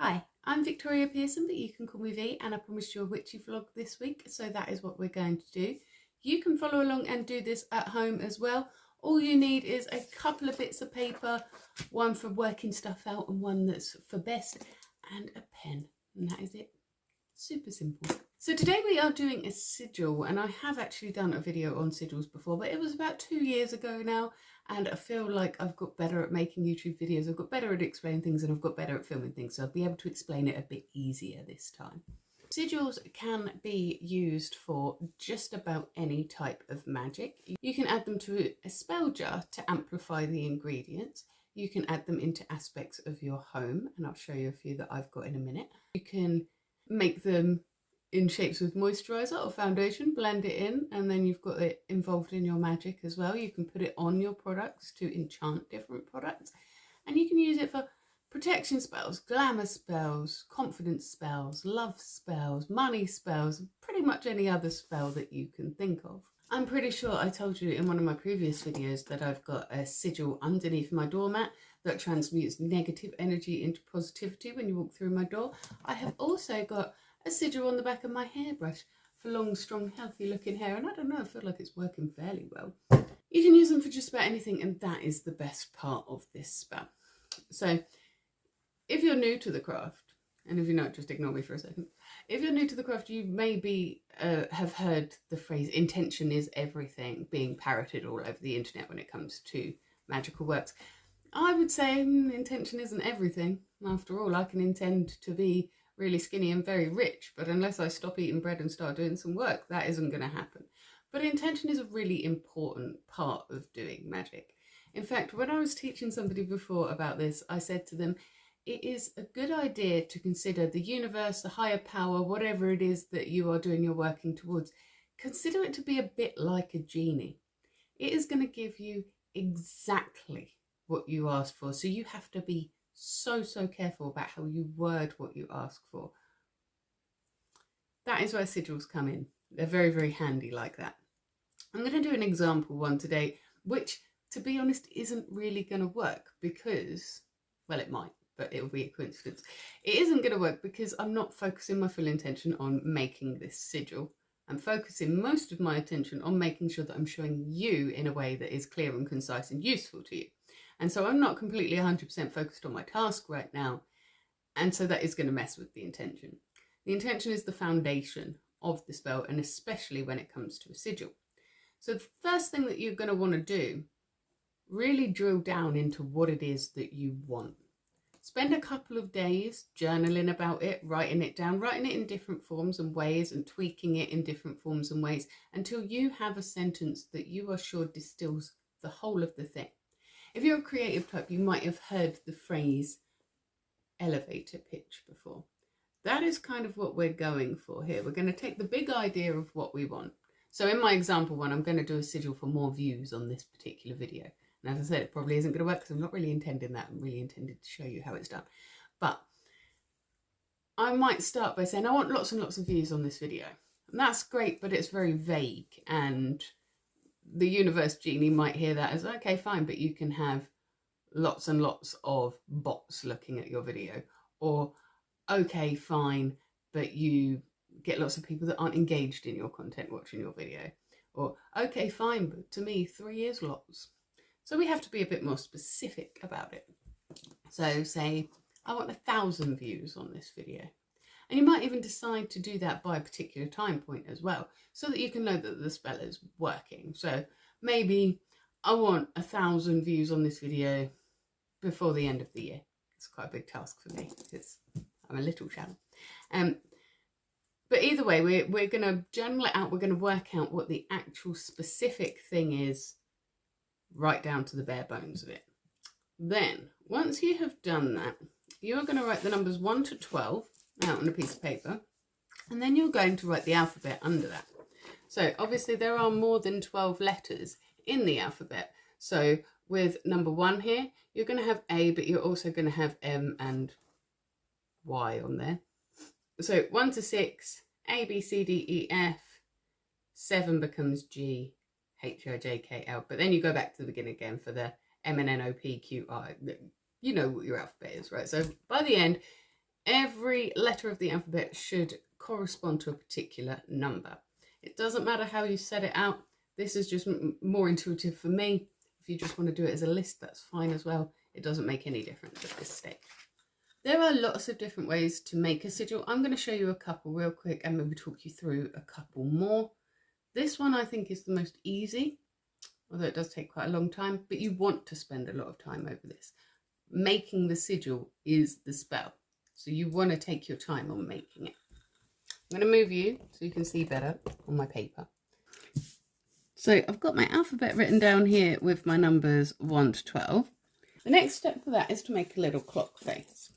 Hi, I'm Victoria Pearson, but you can call me V, and I promised you a witchy vlog this week, so that is what we're going to do. You can follow along and do this at home as well. All you need is a couple of bits of paper, one for working stuff out and one that's for best, and a pen, and that is it. Super simple. So today we are doing a sigil, and I have actually done a video on sigils before, but it was about 2 years ago now, and I feel like I've got better at making YouTube videos, I've got better at explaining things, and I've got better at filming things, so I'll be able to explain it a bit easier this time. Sigils can be used for just about any type of magic. You can add them to a spell jar to amplify the ingredients. You can add them into aspects of your home, and I'll show you a few that I've got in a minute. You can make them in shapes with moisturizer or foundation, blend it in, and then you've got it involved in your magic as well. You can put it on your products to enchant different products, and you can use it for protection spells, glamour spells, confidence spells, love spells, money spells, pretty much any other spell that you can think of. I'm pretty sure I told you in one of my previous videos that I've got a sigil underneath my doormat that transmutes negative energy into positivity when you walk through my door. I have also got a sigil on the back of my hairbrush for long, strong, healthy looking hair, and I don't know, I feel like it's working fairly well. You can use them for just about anything, and that is the best part of this spell. So if you're new to the craft, and if you're not, just ignore me for a second. If you're new to the craft, you maybe have heard the phrase intention is everything being parroted all over the internet when it comes to magical works. I would say intention isn't everything. After all, I can intend to be really skinny and very rich, but unless I stop eating bread and start doing some work, that isn't going to happen. But intention is a really important part of doing magic. In fact, when I was teaching somebody before about this, I said to them, it is a good idea to consider the universe, the higher power, whatever it is that you are doing your working towards, consider it to be a bit like a genie. It is going to give you exactly what you asked for, so you have to be so careful about how you word what you ask for. That is where sigils come in. They're very handy like that. I'm going to do an example one today, which, to be honest, isn't really going to work because, well, it might, but it'll be a coincidence. It isn't going to work because I'm not focusing my full intention on making this sigil. I'm focusing most of my attention on making sure that I'm showing you in a way that is clear and concise and useful to you. And so I'm not completely 100% focused on my task right now. And so that is going to mess with the intention. The intention is the foundation of the spell, and especially when it comes to a sigil. So the first thing that you're going to want to do, really drill down into what it is that you want. Spend a couple of days journaling about it, writing it down, writing it in different forms and ways and tweaking it in different forms and ways until you have a sentence that you are sure distills the whole of the thing. If you're a creative type, you might have heard the phrase elevator pitch before. That is kind of what we're going for here. We're going to take the big idea of what we want. So in my example one, I'm going to do a sigil for more views on this particular video. And as I said, it probably isn't going to work because I'm not really intending that. I'm really intended to show you how it's done. But I might start by saying I want lots and lots of views on this video. And that's great, but it's very vague, and the universe genie might hear that as, okay, fine, but you can have lots and lots of bots looking at your video. Or, okay, fine, but you get lots of people that aren't engaged in your content watching your video. Or, okay, fine, but to me, 3 is lots. So we have to be a bit more specific about it. So say, I want 1,000 views on this video. And you might even decide to do that by a particular time point as well, so that you can know that the spell is working. So maybe I want 1,000 views on this video before the end of the year. It's quite a big task for me because I'm a little channel. But either way, we're going to journal it out. We're going to work out what the actual specific thing is, right down to the bare bones of it. Then, once you have done that, you're going to write the numbers 1 to 12 out on a piece of paper, and then you're going to write the alphabet under that. So obviously there are more than 12 letters in the alphabet. So with number 1 here, you're going to have A, but you're also going to have M and Y on there. So 1 to 6, A, B, C, D, E, F. 7 becomes G, H, I, J, K, L. But then you go back to the beginning again for the M, N, N, O, P, Q, R. You know what your alphabet is, right? So by the end, Every letter of the alphabet should correspond to a particular number. It doesn't matter how you set it out. This is just more intuitive for me. If you just want to do it as a list, that's fine as well. It doesn't make any difference at this stage. There are lots of different ways to make a sigil. I'm going to show you a couple real quick and maybe talk you through a couple more. This one I think is the most easy, although it does take quite a long time, but you want to spend a lot of time over this. Making the sigil is the spell, so you want to take your time on making it. I'm going to move you so you can see better on my paper. So I've got my alphabet written down here with my numbers 1 to 12. The next step for that is to make a little clock face.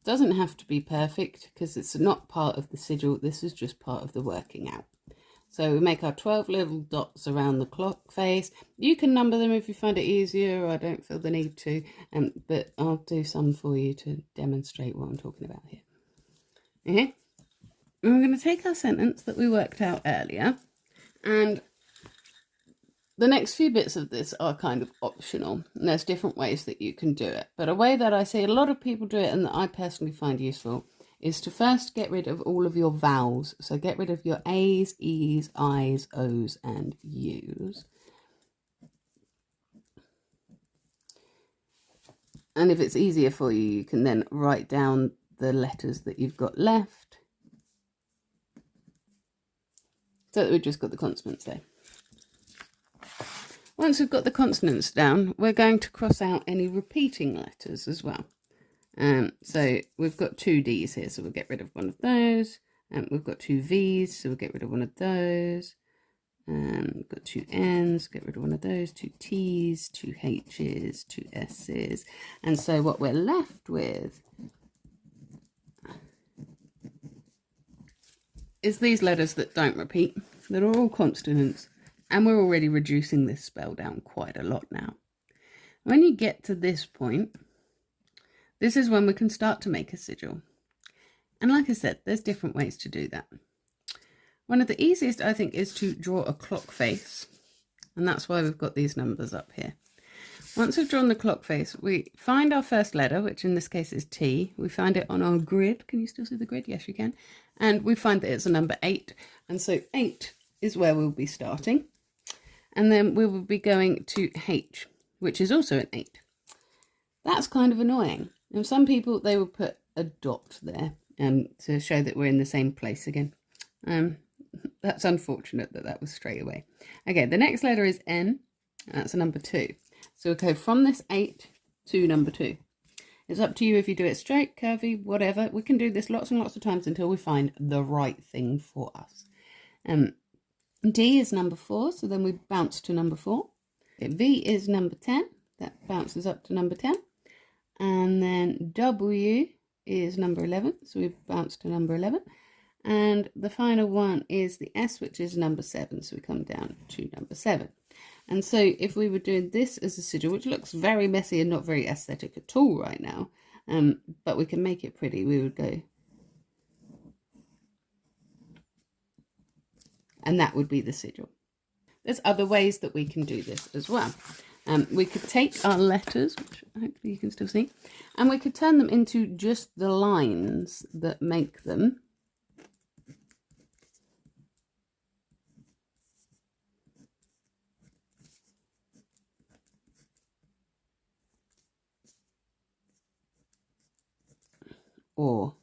Doesn't have to be perfect because it's not part of the sigil. This is just part of the working out. So we make our 12 little dots around the clock face. You can number them if you find it easier. I don't feel the need to, but I'll do some for you to demonstrate what I'm talking about here. Okay. And we're going to take our sentence that we worked out earlier, and the next few bits of this are kind of optional, and there's different ways that you can do it. But a way that I see a lot of people do it and that I personally find useful is to first get rid of all of your vowels. So get rid of your A's, E's, I's, O's, and U's. And if it's easier for you, you can then write down the letters that you've got left, so that we've just got the consonants there. Once we've got the consonants down, we're going to cross out any repeating letters as well. So we've got 2 D's here, so we'll get rid of one of those. We've got 2 V's, so we'll get rid of one of those. We've got 2 N's, get rid of one of those. 2 T's, 2 H's, 2 S's. And so what we're left with is these letters that don't repeat, that are all consonants. And we're already reducing this spell down quite a lot now. When you get to this point, this is when we can start to make a sigil. And like I said, there's different ways to do that. One of the easiest, I think, is to draw a clock face. And that's why we've got these numbers up here. Once we've drawn the clock face, we find our first letter, which in this case is T. We find it on our grid. Can you still see the grid? Yes, you can. And we find that it's a number 8. And so 8 is where we'll be starting. And then we will be going to H, which is also an 8. That's kind of annoying. And some people, they will put a dot there to show that we're in the same place again. That's unfortunate that that was straight away. Okay, the next letter is N. That's a number 2. So we'll go from this 8 to number 2. It's up to you if you do it straight, curvy, whatever. We can do this lots and lots of times until we find the right thing for us. D is number 4, so then we bounce to number 4. Okay, V is number 10, that bounces up to number 10. And then W is number 11, so we bounce to number 11. And the final one is the S, which is number 7, so we come down to number 7. And so if we were doing this as a sigil, which looks very messy and not very aesthetic at all right now, but we can make it pretty, we would go, and that would be the sigil. There's other ways that we can do this as well. We could take our letters, which hopefully you can still see, and we could turn them into just the lines that make them. Or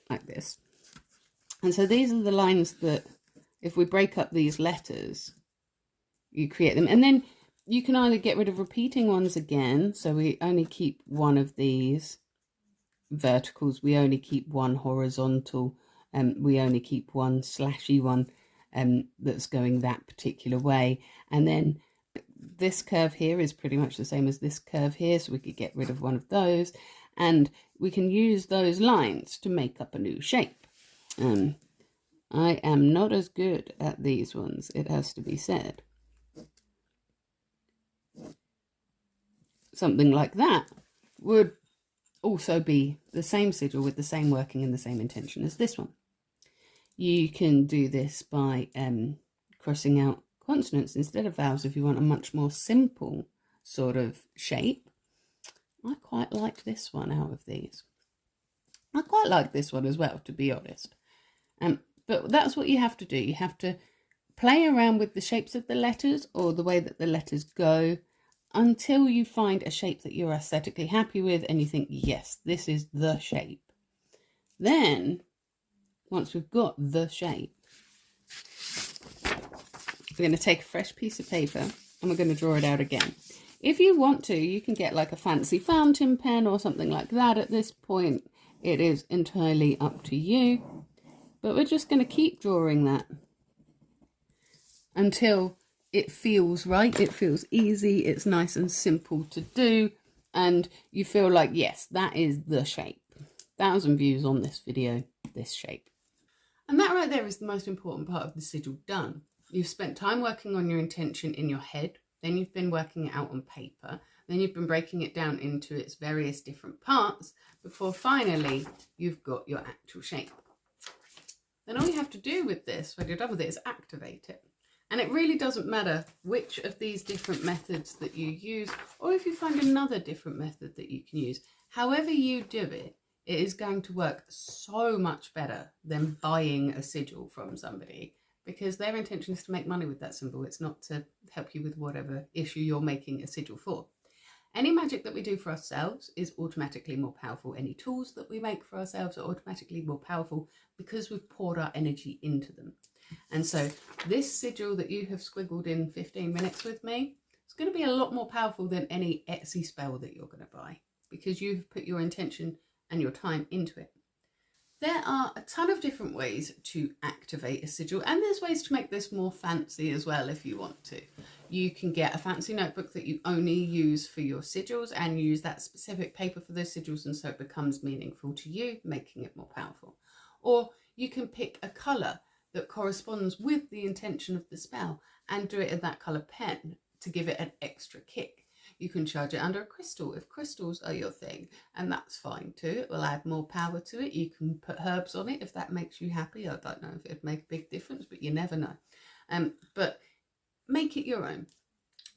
like this. And so these are the lines that, if we break up these letters, you create them. And then you can either get rid of repeating ones again, so we only keep one of these verticals, we only keep one horizontal, and we only keep one slashy one that's going that particular way. And then this curve here is pretty much the same as this curve here, so we could get rid of one of those, and we can use those lines to make up a new shape. I am not as good at these ones, it has to be said. Something like that would also be the same sigil with the same working and the same intention as this one. You can do this by crossing out consonants instead of vowels if you want a much more simple sort of shape. I quite like this one out of these. I quite like this one as well, to be honest. But that's what you have to do. You have to play around with the shapes of the letters or the way that the letters go until you find a shape that you're aesthetically happy with and you think, yes, this is the shape. Then, once we've got the shape, we're going to take a fresh piece of paper and we're going to draw it out again. If you want to, you can get like a fancy fountain pen or something like that at this point. It is entirely up to you. But we're just going to keep drawing that until it feels right, it feels easy, it's nice and simple to do, and you feel like, yes, that is the shape. 1,000 views on this video, this shape. And that right there is the most important part of the sigil done. You've spent time working on your intention in your head, then you've been working it out on paper, then you've been breaking it down into its various different parts before finally you've got your actual shape. Then all you have to do with this, when you're done with it, is activate it. And it really doesn't matter which of these different methods that you use, or if you find another different method that you can use. However you do it, it is going to work so much better than buying a sigil from somebody, because their intention is to make money with that symbol. It's not to help you with whatever issue you're making a sigil for. Any magic that we do for ourselves is automatically more powerful. Any tools that we make for ourselves are automatically more powerful because we've poured our energy into them. And so this sigil that you have squiggled in 15 minutes with me, it's going to be a lot more powerful than any Etsy spell that you're going to buy, because you've put your intention and your time into it. There are a ton of different ways to activate a sigil, and there's ways to make this more fancy as well if you want to. You can get a fancy notebook that you only use for your sigils and use that specific paper for those sigils, and so it becomes meaningful to you, making it more powerful. Or you can pick a colour that corresponds with the intention of the spell and do it in that colour pen to give it an extra kick. You can charge it under a crystal if crystals are your thing, and that's fine too. It will add more power to it. You can put herbs on it if that makes you happy. I don't know if it'd make a big difference, but you never know. But make it your own.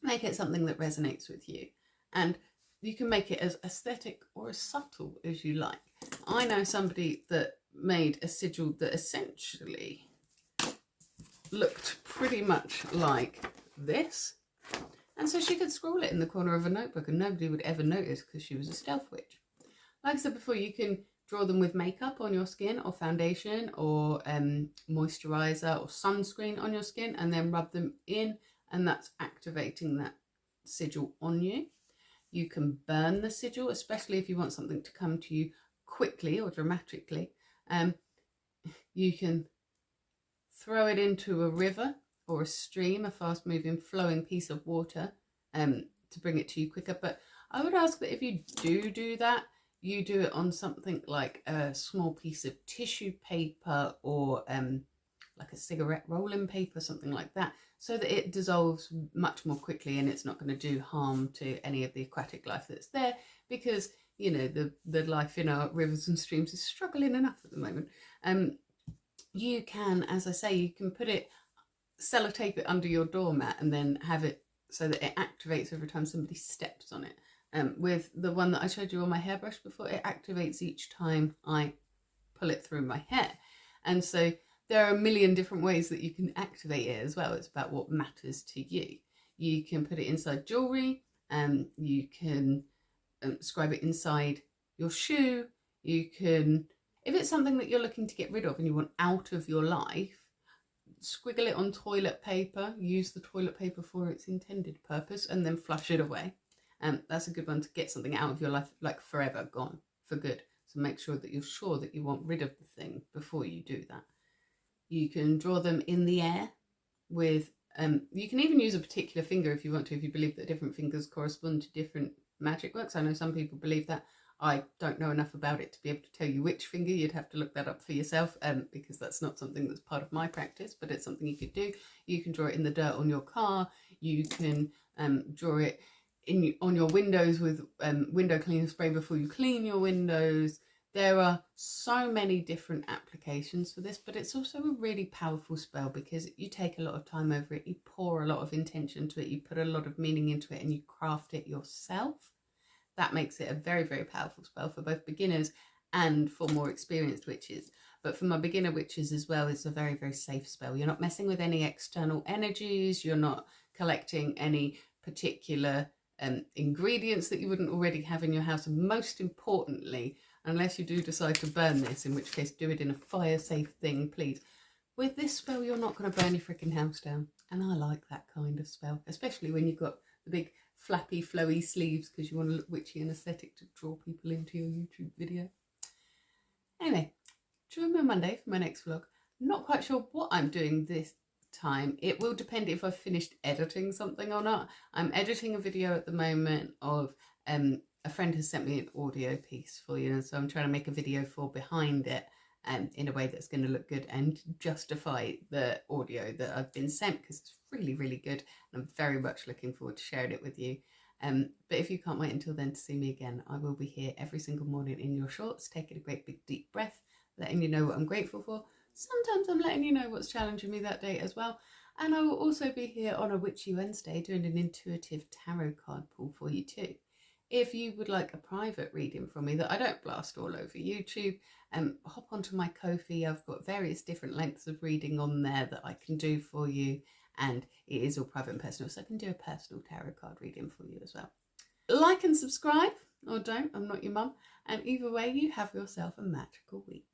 Make it something that resonates with you, and you can make it as aesthetic or as subtle as you like. I know somebody that made a sigil that essentially looked pretty much like this, and so she could scroll it in the corner of a notebook and nobody would ever notice because she was a stealth witch. Like I said before, you can draw them with makeup on your skin or foundation or moisturizer or sunscreen on your skin and then rub them in, and that's activating that sigil on you. You can burn the sigil, especially if you want something to come to you quickly or dramatically. You can throw it into a river or a stream, a fast moving flowing piece of water, to bring it to you quicker. But I would ask that if you do that, you do it on something like a small piece of tissue paper or like a cigarette rolling paper, something like that, so that it dissolves much more quickly and it's not going to do harm to any of the aquatic life that's there, because you know the life in our rivers and streams is struggling enough at the moment. You can, as I say, you can put it, sellotape it under your doormat and then have it so that it activates every time somebody steps on it. With the one that I showed you on my hairbrush before, it activates each time I pull it through my hair. And so there are a million different ways that you can activate it as well. It's about what matters to you. You can put it inside jewellery, you can scribe it inside your shoe, you can, if it's something that you're looking to get rid of and you want out of your life, squiggle it on toilet paper, use the toilet paper for its intended purpose and then flush it away. That's a good one to get something out of your life, like forever gone, for good. So make sure that you're sure that you want rid of the thing before you do that. You can draw them in the air with, you can even use a particular finger if you want to, if you believe that different fingers correspond to different magic works. I know some people believe that. I don't know enough about it to be able to tell you which finger. You'd have to look that up for yourself, because that's not something that's part of my practice, but it's something you could do. You can draw it in the dirt on your car. You can draw it on your windows with window cleaner spray before you clean your windows. There are so many different applications for this, but it's also a really powerful spell because you take a lot of time over it, you pour a lot of intention to it, you put a lot of meaning into it, and you craft it yourself. That makes it a very, very powerful spell for both beginners and for more experienced witches. But for my beginner witches as well, it's a very, very safe spell. You're not messing with any external energies. You're not collecting any particular ingredients that you wouldn't already have in your house. And most importantly, unless you do decide to burn this, in which case do it in a fire safe thing, please. With this spell, you're not going to burn your freaking house down. And I like that kind of spell, especially when you've got the big flappy, flowy sleeves because you want to look witchy and aesthetic to draw people into your YouTube video. Anyway, join me on Monday for my next vlog. Not quite sure what I'm doing this time. It will depend if I've finished editing something or not. I'm editing a video at the moment of a friend has sent me an audio piece for you, and so I'm trying to make a video for behind it in a way that's going to look good and justify the audio that I've been sent, because it's really, really good, and I'm very much looking forward to sharing it with you. But if you can't wait until then to see me again, I will be here every single morning in your shorts, taking a great big deep breath, letting you know what I'm grateful for. Sometimes I'm letting you know what's challenging me that day as well. And I will also be here on a Witchy Wednesday doing an intuitive tarot card pull for you too. If you would like a private reading from me that I don't blast all over YouTube, hop onto my Ko-fi. I've got various different lengths of reading on there that I can do for you, and it is all private and personal, so I can do a personal tarot card reading for you as well. Like and subscribe, or don't, I'm not your mum, and either way, you have yourself a magical week.